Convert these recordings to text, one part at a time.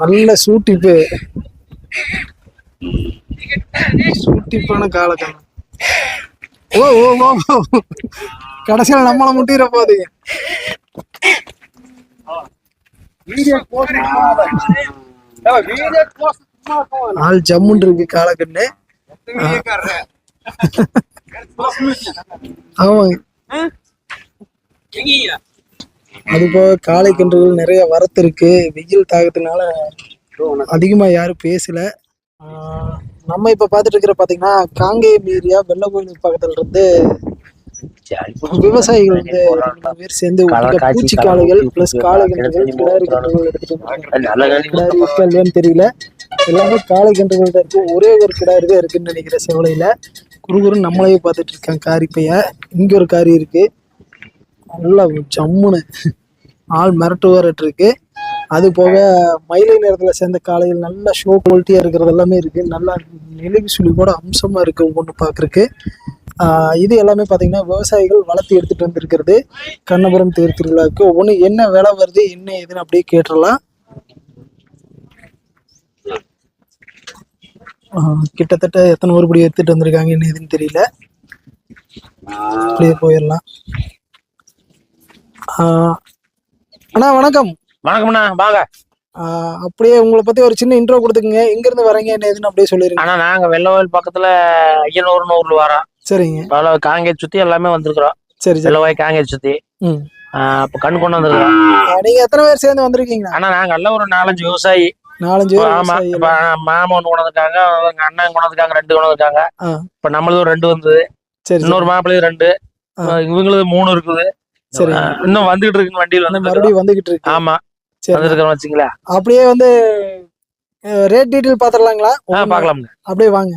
நல்ல சூட்டிப்பான காலக்கண்ணு. ஓ ஓ ஓ கடைசியில நம்மள முட்டிட போகுது. ஆள் ஜம்முன் இருக்கு காலக்கண்ணு. ஆமாங்க. அது போக காளை கன்றுகள் நிறைய வரத்து இருக்கு. வெயில் தாக்கத்தினால அதிகமா யாரும் பேசல. நம்ம இப்ப பாத்துட்டு இருக்கிற பாத்தீங்கன்னா காங்கேயம் ஏரியா வெள்ள கோயில் பக்கத்துல இருந்து விவசாயிகள் வந்து 2 பேர் சேர்ந்து பூச்சி காளைகள் பிளஸ் காளை கன்றுகள் கிடாரி கன்றுகள் எடுத்துட்டு இல்லையான்னு தெரியல. எல்லாமே காளை கன்றுகள் தான் இருக்கு. ஒரே ஒரு கிடாரி தான் இருக்குன்னு நினைக்கிறேன் செவலையில. குறுகுறுன்னு நம்மளையே பார்த்துட்டு இருக்காங்க. காரி பையன் இங்க ஒரு காரி இருக்கு. நல்லா ஜம்முன்னு ஆள் மிரட்டுவாரட்டு இருக்கு. அது போக மயிலை நேரத்தில் சேர்ந்த காளைகள் நல்ல ஷோ குவாலிட்டியா இருக்கிறது எல்லாமே இருக்கு. நல்லா நெளிவு சுழி கூட அம்சமா இருக்கு ஒவ்வொன்று பார்க்கறக்கு. இது எல்லாமே பார்த்தீங்கன்னா விவசாயிகள் வளர்த்து எடுத்துட்டு வந்திருக்கிறது கண்ணபுரம் தேர் திருவிழாவுக்கு. ஒவ்வொன்று என்ன விலை வருது என்ன ஏதுன்னு அப்படியே கேட்டுடலாம். கிட்டத்தட்ட எத்தனை உருப்படி எடுத்துட்டு வந்திருக்காங்க என்ன ஏதுன்னு தெரியல. அப்படியே போயிடலாம். அண்ணா வணக்கம். வணக்கம்ண்ணா வாங்க. அப்படியே உங்களை பத்தி ஒரு சின்ன இன்ட்ரோ கொடுத்துக்குங்க. எங்க இருந்து வரீங்க என்ன ஏதுன்னு அப்படியே சொல்லிருங்க. ஆனா நாங்க வெள்ளவயல் பக்கத்துல ஐயனூர்னு ஊர்ல வரோம். சரிங்க. காங்கேய சுத்தி எல்லாமே வந்திருக்கிறோம். சரி சரி. வெள்ளவாய் காங்கேய சுத்தி இப்ப கண் கொண்டு வந்துருக்கோம். நீங்க எத்தனை பேர் சேர்ந்து வந்திருக்கீங்க? ஆனா நாங்க எல்லாம் ஒரு 4-5 விவசாயி. 4-5 பேர். ஆமா. இப்ப மாமா ஒண்ணு கொண்டு வந்திருக்காங்க, எங்க அண்ணன் கொண்டு வந்திருக்காங்க, 2 கொண்டு வந்திருக்காங்க. இப்ப நம்மளது 2 வந்தது. இன்னொரு மாப்பிள்ளையும் 2, இவங்களுக்கு 3 இருக்குது. சரி. இன்னும் வந்துகிட்டு இருக்கு. வண்டியில வந்து மறுபடியும் வந்துகிட்டு இருக்கு. ஆமா வந்திருக்கோம் வச்சுங்களா. அப்படியே வந்து ரேட் டீடைல் பாத்துடலாங்களா? பாக்கலாம். அப்படியே வாங்க.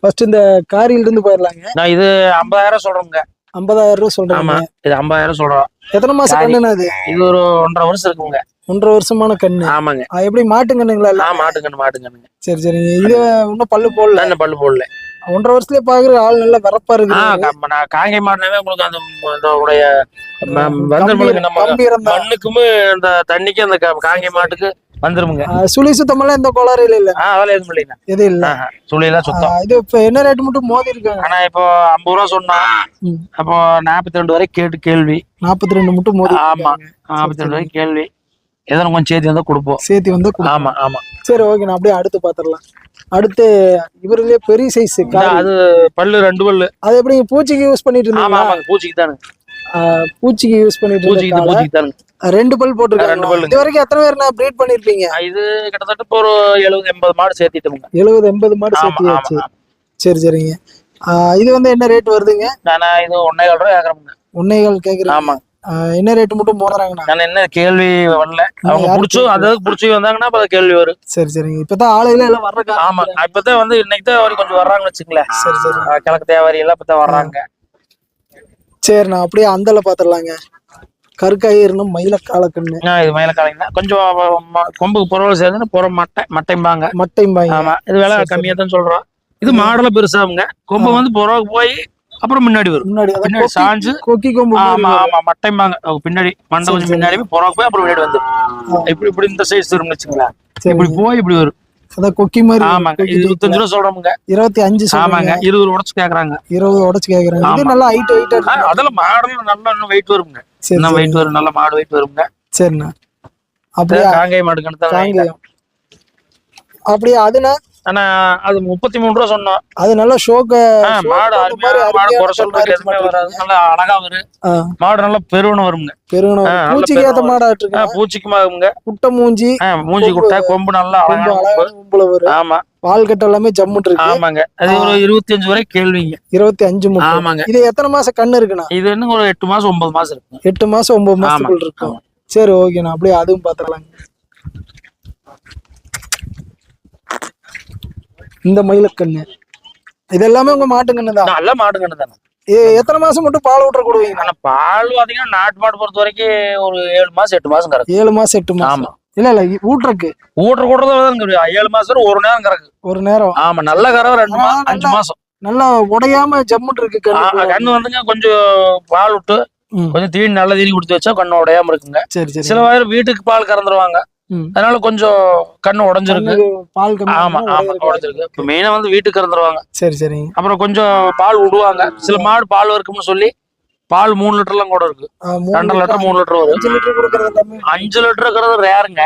ஃபர்ஸ்ட் இந்த காரியில இருந்து போயிடலாங்க. நான் இது 50,000 சொல்றேங்க. 50,000 ரூபாய் சொல்றேன். ஆமா இது 50,000 சொல்றோம். எத்தனை மாசம் கண்ணுனா இது? இது ஒரு 1.5 வருஷம் இருக்குங்க. 1.5 வருஷமான கண்ணு. ஆமாங்க. எப்படி மாட்டுங்கண்ணுங்களா? மாட்டுங்கண்ணு. சரி சரிங்க. இது இன்னும் பல்லு போடல. இன்னும் பல்லு போடல. 1.5 வருஷத்துல பாக்குற ஆள் நல்லா வரப்பா இருக்கு. நான் காங்கை மாடுனாவே உங்களுக்கு அந்த உடைய மண்ணுக்குமே அந்த தண்ணிக்கு அந்த காங்கை மாட்டுக்கு வந்துருமுங்க. சுழி சுத்தமெல்லாம் எந்த கோளாறு இல்ல. அதெல்லாம் எதுவும் இல்லைங்க. எதுவும் இல்ல. சுழி எல்லாம் சுத்தம். இது இப்ப என்ன ரேட் மட்டும் மோதி இருக்காங்க? ஆனா இப்போ 50 ரூபா சொன்னா அப்போ 42 வரை கேட்டு கேள்வி. 42 மட்டும் மோதி. ஆமா 42 வரை கேள்வி. எதனா கொஞ்சம் சேர்த்து வந்தா கொடுப்போம். சேர்த்து வந்தா. ஆமா ஆமா. சரி ஓகே. நான் அப்படியே அடுத்து பாத்துடலாம். அடுத்து இவருலயே பெரிய சைஸ் அது பல்லு 2 பல்லு. அது எப்படி பூச்சிக்கு யூஸ் பண்ணிட்டு இருந்தீங்க? ஆமா பூச்சிக்கு தானே. பூச்சிக்கு யூஸ் பண்ணிட்டு பூச்சிக்கு தானே. 2 பல் போட்டுருக்காங்க. 2 பல்லு. இது வரைக்கும் எத்தனை பேர் நான் பிரீட் பண்ணிருப்பீங்க? இது கிட்டத்தட்ட ஒரு 70-80 மாடு சேர்த்திட்டோம்ங்க. 70-80 மாடு சேர்த்தியாச்சு. சரி சரிங்க. இது வந்து என்ன ரேட் வருதுங்க? நான் இது 1.25 ரூபாய் கேக்குறேங்க. 1.25 கேக்குறேன். ஆமா. என்ன ரேட் மட்டும் போடுறாங்கண்ணா? நான் என்ன கேள்வி வரல. அவங்க புடிச்சும் அதாவது புடிச்சு வந்தாங்கன்னா அப்ப கேள்வி வரும். சரி சரிங்க. இப்பதான் ஆளுகளே எல்லாம் வர்றாங்க. ஆமா இப்பதான் வந்து இன்னைக்கு தான் வரைக்கும் கொஞ்சம் வர்றாங்கன்னு வச்சுங்களேன். சரி சரி. கிழக்கு தேவாரி எல்லாம் இப்பதான் வர்றாங்க. சரி நான் அப்படியே அந்தல பாத்துடலாங்க. கருக்காயிரணும் மயிலக்காலக்கண்ணு. இது மயிலக்காலைங்க கொஞ்சம் கொம்புக்கு புறவல் சேர்ந்து புற மட்டைம்பாங்க. ஆமா இது விலை கம்மியா தான் சொல்றோம். இது மாடல பெருசாவுங்க. கொம்பு வந்து புறவுக்கு போய் அப்புறம் முன்னாடி வரும். முன்னாடி சாஞ்சு கொக்கி கொம்பு. ஆமா ஆமா மட்டைம்பாங்க. பின்னாடி மண்டை கொஞ்சம் முன்னாடி புறவுக்கு போய் அப்புறம் முன்னாடி வந்து இப்படி இந்த சைஸ் வரும்னு வச்சுங்களேன். இப்படி போய் இப்படி வரும். அதான் கொக்கி மாதிரி. ஆமாங்க, இது 25 ரூபா சொல்றோமுங்க. 25 ஆமாங்க, 20 உடச்சு கேக்குறாங்க. 20 உடச்சு கேக்குறாங்க. இது நல்லா ஹைட் வெயிட்டா இருக்கு. அதெல்லாம் மாடல் நல்லா இன்னும் வெயிட் வருங்க. இன்னும் வெயிட் வரும், நல்ல மாடு வெயிட் வருங்க. சரிண்ணா. அப்படியே காங்கேய மாடு கணக்கு காங்கேயம். அப்படியே அதுனா ஆனா அது 33 ரூபா சொன்னோம். அது நல்ல ஷோக்கு மாடு அருமையான மாடு, குறை சொல்றதுக்கு எதுவுமே வராது. நல்லா அழகா வரும் மாடு, நல்லா பெருவனம் வருங்க. பெருவனம் பூச்சிக்கு ஏத்த மாடா இருக்கு. பூச்சிக்குமாங்க. குட்டை மூஞ்சி, மூஞ்சி குட்டை, கொம்பு நல்லா அழகான கொம்புல வரும். ஆமா, பால் கட்ட எல்லாமே ஜம்முன்னு இருக்கு. ஆமாங்க, அது ஒரு 25 வரை கேள்விங்க. 25 மட்டும். ஆமாங்க. இது எத்தனை மாசம் கண்ணு இருக்குண்ணா? இது இன்னும் ஒரு 8 மாசம் 9 மாசம் இருக்கு. 8 மாசம் 9 மாசத்துக்குள்ள இருக்கும். சரி, ஓகேண்ணா. அப்படியே அதுவும் பாத்துடலாங்க. இந்த மயிலக்கண்ணு இது எல்லாமே உங்க மாட்டுக்கண்ணு தான்? நல்ல மாட்டுக்கண்ணு தானே. எத்தனை மாசம் மட்டும் பால் ஊற்ற கொடுவீங்க? ஆனா பால் பாத்தீங்கன்னா நாட்டு மாடு பொறுத்த வரைக்கும் ஒரு 7 மாசம் 8 மாசம் கறக்கு. 7 மாசம் 8 மாசம். ஆமா. இல்ல ஊற்றக்கு கூடுறது 7 மாசம் ஒரு நேரம் கறக்கு. ஒரு நேரம். ஆமா, நல்ல கறவை 2 மாசம் 5 மாசம். நல்லா உடையாம ஜம்முன்னு இருக்கு கண்ணு வந்துங்க. கொஞ்சம் பால் விட்டு கொஞ்சம் தீனி நல்ல தீனி குடுத்து வச்சா கண்ணு உடையாம இருக்குங்க. சரி சரி. சில பேர் வீட்டுக்கு பால் கறந்துருவாங்க, அதனால கொஞ்சம் கண்ணு உடஞ்சிருக்கு. பால் ஆமா ஆமா, உடஞ்சிருக்கு. இப்ப மெயினா வந்து வீட்டுக்கு கறந்துருவாங்க. சரி சரி. அப்புறம் கொஞ்சம் பால் விடுவாங்க. சில மாடு பால் இருக்கும்னு சொல்லி பால் 3 லிட்டர்லாம் கூட இருக்கு. 2 லிட்டர் 3 லிட்டர் வரும். 5 லிட்டர் கொடுக்கறது 5 லிட்டர் இருக்கிறது ரேருங்க.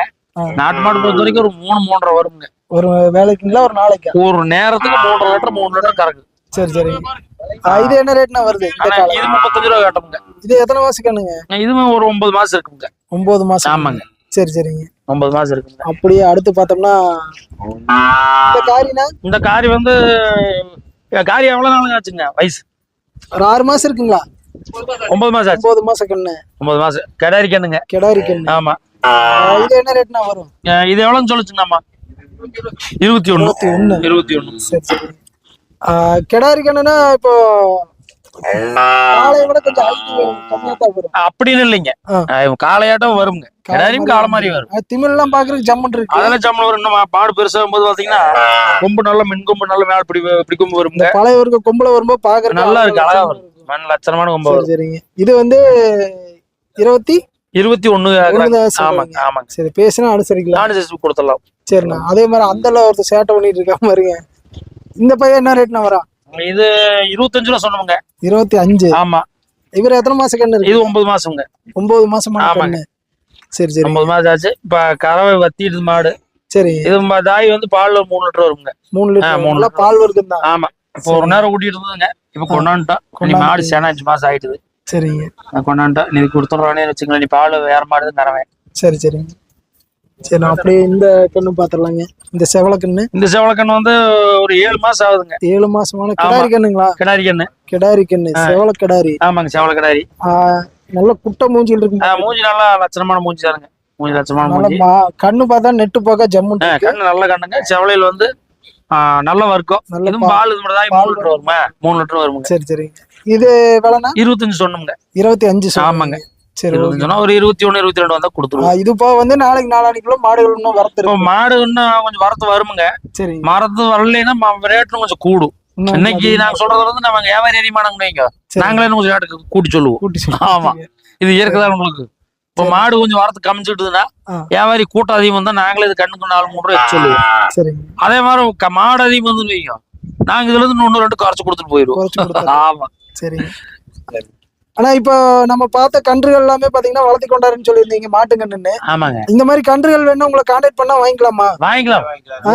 நாட்டு மாடு பொறுத்த வரைக்கும் ஒரு 3-3.5 வருங்க. ஒரு வேலைக்குங்களா ஒரு நாளைக்கு? ஒரு நேரத்துக்கு 3 லிட்டர் கறக்கு. சரி சரி. இது என்ன ரேட்னா வருது? இது 35 ரூபா கேட்டோம்ங்க. இது எத்தனை மாசம் கண்ணுங்க? இதுவும் ஒரு 9 மாசம் இருக்குங்க. 9 மாசம். ஆமாங்க. சரி சரிங்க. 9 மாசம் இருக்குங்க. அப்படியே அடுத்து பார்த்தோம்னா இந்த காரினா? இந்த காரி வந்து காரி எவ்வளவு நாளுங்க ஆச்சுங்க வயசு? ஒரு 6 மாசம் இருக்குங்களா? 9 மாசம் ஆச்சு. 9 மாசம் கண்ணு. 9 மாசம் கிடாரி கண்ணுங்க. கிடாரி கண்ணு. ஆமா. இது என்ன ரேட்னா வரும்? இது எவ்வளவுன்னு சொல்லுச்சுங்கம்மா? 21. 21. சரி சரி. கிடாரி கண்ணுனா இப்போ காளையை விட கொஞ்சம் கம்மியா தான் வரும் அப்படின்னு இல்லைங்க. காளையாட்டம் வருங்க. கிடாரியும் காளை மாதிரி வரும். திமிழ் எல்லாம் பாக்குறதுக்கு ஜம்மன் இருக்கு. அதெல்லாம் ஜம்மன் வரும். இன்னும் பாடு பெருசாகும் போது பாத்தீங்கன்னா கொம்பு நல்ல மின் கொம்பு நல்ல மேல பிடி கொம்பு வருங்க. பழைய ஒரு கொம்புல வரும்போது பாக்குறது நல்லா இருக்கு, அழகா வரும். மண் லட்சணமான கொம்பு வரும். சரிங்க. இது வந்து 21. ஆமாங்க ஆமாங்க. சரி, பேசினா அனுசரிக்கலாம். அனுசரிச்சு கொடுத்துடலாம். சரிண்ணா. அதே மாதிரி அந்தல ஒருத்தர் சேட்டை பண்ணிட்டு இருக்காம பாருங்க. இந்த பையன் என்ன ரேட்னா வரா? இது 25 ரூபா சொன்னோமுங்க. 25. ஆமா. இவர் எத்தனை மாசம் கண்ணு இருக்கு? இது 9 மாசம்ங்க. 9 மாசம். ஆமாங்க. சரி சரி. 9 மாசம் ஆச்சு. இப்ப கறவை வத்திடுது மாடு. சரி. இது தாய் வந்து பால் 3 லிட்டர் வருங்க. 3 லிட்டர் பால் வருதுங்க. ஆமா. இப்போ ஒரு நேரம் ஊட்டிட்டு இருந்ததுங்க. இப்ப கொண்டாண்டோம். மாடு 5 மாசம் ஆயிட்டுது. சரிங்க. கொண்டாண்டோம். நீ கொடுத்துறானே வச்சுங்களேன். நீ பால் வேற மாடு தரவேன். சரி சரி. சரி, அப்படியே இந்த கண்ணு பாத்துடலாங்க. இந்த செவலக்கண்ணு. இந்த செவலக்கண்ணு வந்து ஒரு 7 மாசம் ஆகுதுங்க. 7 மாசமான கிடாரி கண்ணுங்களா? கிடாரி கண்ணு. கிடாரி கண்ணு. செவல கிடாரி. ஆமாங்க, செவல கிடாரி. நல்ல குட்டை மூஞ்சில் இருக்கு. மூஞ்சி நல்லா லட்சணமான மூஞ்சி தானுங்க. மூஞ்சி லட்சணமான மூஞ்சி. கண்ணு பார்த்தா நெட்டு போக ஜம்மு. கண்ணு நல்ல கண்ணுங்க. செவலையில் வந்து நல்ல வர்க்கம். இதுவும் பால் இது மட்டும் 3 லிட்டர் வருமா? 3 லிட்டர் வருங்க. சரி சரி. இது விலைனா? 25 சொன்னோம்ங்க. 25. ஆமாங்க. சரி, ஒரு 21 22 வந்தா கொடுத்துருவோம். இது இப்போ வந்து நாளைக்கு நாளானிக்குள்ள மாடுகள் இன்னும் வரத்து இருக்கு. மாடு இன்னும் கொஞ்சம் வரத்து வருமுங்க. சரி. மரத்து வரலைன்னா ரேட்டும் கொஞ்சம் கூடும். இன்னைக்கு நாங்க சொல்றது வந்து நம்ம வியாபாரி அறிமானங்க வைங்க. நாங்களே கொஞ்சம் ரேட்டுக்கு கூட்டி சொல்லுவோம். ஆமா, இது இயற்கைதான் உங்களுக்கு. இப்போ மாடு கொஞ்சம் வரத்து கமிச்சுட்டுதுன்னா வியாபாரி கூட்டம் அதிகம் வந்தா நாங்களே இது கண்ணுக்கு 4-3 ரூபாய் சொல்லுவோம். சரி. அதே மாதிரி மாடு அதிகம் வந்து வைங்க, நாங்க இதுல இருந்து 1-2 குறைச்சு கொடுத்துட்டு போயிருவோம். ஆமா. சரி. ஆனா இப்போ நம்ம பார்த்த கன்றுகள் எல்லாமே பாத்தீங்கன்னா வளர்த்தி கொண்டாருன்னு சொல்லியிருந்தீங்க மாட்டுக்கண்ணுன்னு. ஆமாங்க. இந்த மாதிரி கன்றுகள் வேணும் உங்களை கான்டாக்ட் பண்ணா வாங்கிக்கலாமா? வாங்கிக்கலாம்.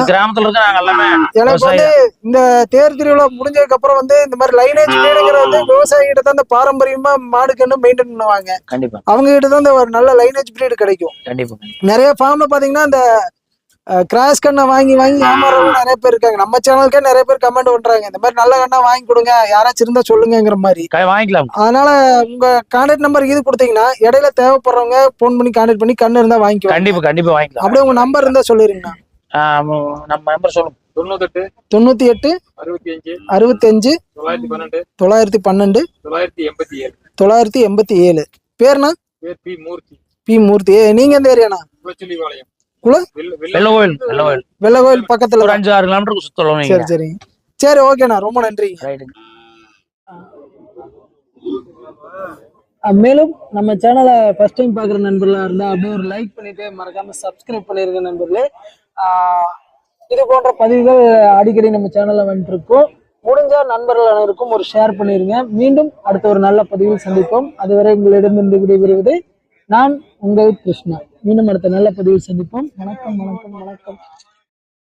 கிராமத்துல இருக்க நாங்க எல்லாமே. எனக்கு வந்து இந்த தேர் திருவிழா முடிஞ்சதுக்கு அப்புறம் வந்து இந்த மாதிரி லைனேஜ் பிரீடுங்கிற வந்து விவசாயிகிட்ட தான் இந்த பாரம்பரியமா மாடுக்கண்ணு மெயின்டைன் பண்ணுவாங்க. கண்டிப்பா. அவங்க கிட்ட தான் இந்த ஒரு நல்ல லைனேஜ் பிரீடு கிடைக்கும். கண்டிப்பா. நிறைய ஃபார்ம்ல பாத்தீங்கன்னா இந்த கிராஸ் கண்ணை வாங்கி ஏமாறவங்க நிறைய பேர் இருக்காங்க. நம்ம சேனலுக்கே நிறைய பேர் கமெண்ட் பண்றாங்க, இந்த மாதிரி நல்ல கண்ணா வாங்கி கொடுங்க, யாராச்சும் இருந்தா சொல்லுங்கிற மாதிரி. வாங்கிக்கலாம். அதனால உங்க கான்டாக்ட் நம்பர் இது கொடுத்தீங்கன்னா இடையில தேவைப்படுறவங்க போன் பண்ணி கான்டாக்ட் பண்ணி கண்ணு இருந்தா வாங்கிக்கலாம். கண்டிப்பா கண்டிப்பா வாங்கிக்கலாம். அப்படியே உங்க நம்பர் இருந்தா சொல்லிருங்கண்ணா. நம்ம நம்பர் சொல்லுங்க. 98 65 912 987. பேர்னா? பி மூர்த்தி. நீங்க எந்த ஏரியாண்ணா? வெள்ளகோயில் பக்கத்துல ஒரு 5-6 கிலோமீட்டருக்கு சுத்தலாம். சரி சரி சரி, ஓகேண்ணா, ரொம்ப நன்றி. மேலும் நம்ம சேனலை ஃபர்ஸ்ட் டைம் பாக்குற நண்பர்களா இருந்தா அப்படியே ஒரு லைக் பண்ணிட்டு மறக்காம சப்ஸ்கிரைப் பண்ணிருங்க நண்பர்களே. இது போன்ற பதிவுகள் அடிக்கடி நம்ம சேனல்ல வந்துட்டு இருக்கோம். முடிஞ்ச நண்பர்கள் அனைவருக்கும் ஒரு ஷேர் பண்ணிருங்க. மீண்டும் அடுத்த ஒரு நல்ல பதிவில் சந்திப்போம். அதுவரை உங்களிடமிருந்து விடைபெறுவது நான் உங்கள் கிருஷ்ணா. மீண்டும் அடுத்த நல்ல பதிவில் சந்திப்போம். வணக்கம் வணக்கம் வணக்கம்.